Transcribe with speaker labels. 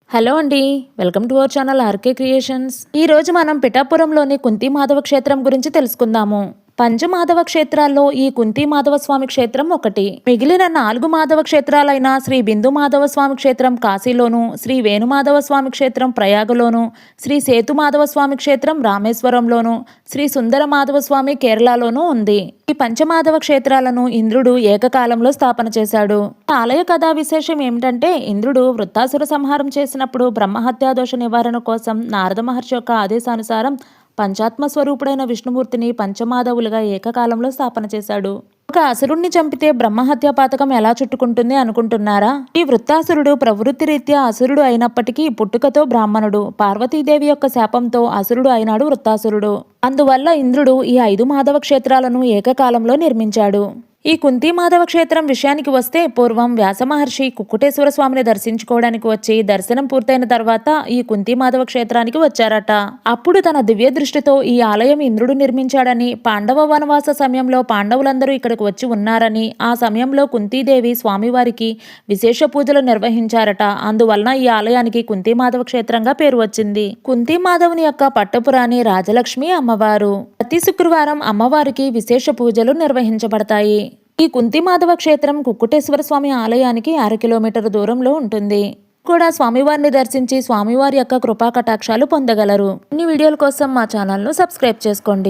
Speaker 1: Hello అండి, welcome to our channel RK creations. ఈ రోజు మనం పిఠాపురంలోని కుంతి మాధవ క్షేత్రం గురించి తెలుసుకుందాము. పంచమాధవ క్షేత్రాల్లో ఈ కుంతి మాధవ స్వామి క్షేత్రం ఒకటి. మిగిలిన 4 మాధవ క్షేత్రాలైన శ్రీ బిందు మాధవ స్వామి క్షేత్రం కాశీలోను, శ్రీ వేణుమాధవ స్వామి క్షేత్రం ప్రయాగలోను, శ్రీ సేతు మాధవ స్వామి క్షేత్రం రామేశ్వరంలోను, శ్రీ సుందర మాధవ స్వామి కేరళలోనూ ఉంది. ఈ పంచమాధవ క్షేత్రాలను ఇంద్రుడు ఏకకాలంలో స్థాపన చేశాడు. ఆలయ కథా విశేషం ఏమిటంటే, ఇంద్రుడు వృత్తాసుర సంహారం చేసినప్పుడు బ్రహ్మహత్యాదోష నివారణ కోసం నారద మహర్షి యొక్క ఆదేశానుసారం పంచాత్మ స్వరూపుడైన విష్ణుమూర్తిని పంచమాధవులుగా ఏకకాలంలో స్థాపన చేశాడు. ఒక అసురుణ్ణి చంపితే బ్రహ్మహత్య పాతకం ఎలా చుట్టుకుంటుంది అనుకుంటున్నారా? ఈ వృత్తాసురుడు ప్రవృత్తి రీత్యా అసురుడు అయినప్పటికీ పుట్టుకతో బ్రాహ్మణుడు. పార్వతీదేవి యొక్క శాపంతో అసురుడు అయినాడు వృత్తాసురుడు. అందువల్ల ఇంద్రుడు ఈ 5 మాధవ క్షేత్రాలను ఏకకాలంలో నిర్మించాడు. ఈ కుంతి మాధవ క్షేత్రం విషయానికి వస్తే, పూర్వం వ్యాస మహర్షి కుక్కుటేశ్వర స్వామిని దర్శించుకోవడానికి వచ్చి దర్శనం పూర్తయిన తర్వాత ఈ కుంతి మాధవ క్షేత్రానికి వచ్చారట. అప్పుడు తన దివ్య దృష్టితో ఈ ఆలయం ఇంద్రుడు నిర్మించాడని, పాండవ వనవాస సమయంలో పాండవులందరూ ఇక్కడికి వచ్చి ఉన్నారని, ఆ సమయంలో కుంతీదేవి స్వామివారికి విశేష పూజలు నిర్వహించారట. అందువలన ఈ ఆలయానికి కుంతి మాధవ క్షేత్రంగా పేరు వచ్చింది. కుంతి మాధవుని యొక్క పట్టపురాణి రాజలక్ష్మి అమ్మవారు. ప్రతి శుక్రవారం అమ్మవారికి విశేష పూజలు నిర్వహించబడతాయి. ఈ కుంతి మాధవ క్షేత్రం కుక్కుటేశ్వర స్వామి ఆలయానికి 6 కిలోమీటర్ల దూరంలో ఉంటుంది. కూడా స్వామివారిని దర్శించి స్వామివారి యొక్క కృపా కటాక్షాలు పొందగలరు. ఇన్ని వీడియోల కోసం మా ఛానల్ను సబ్స్క్రైబ్ చేసుకోండి.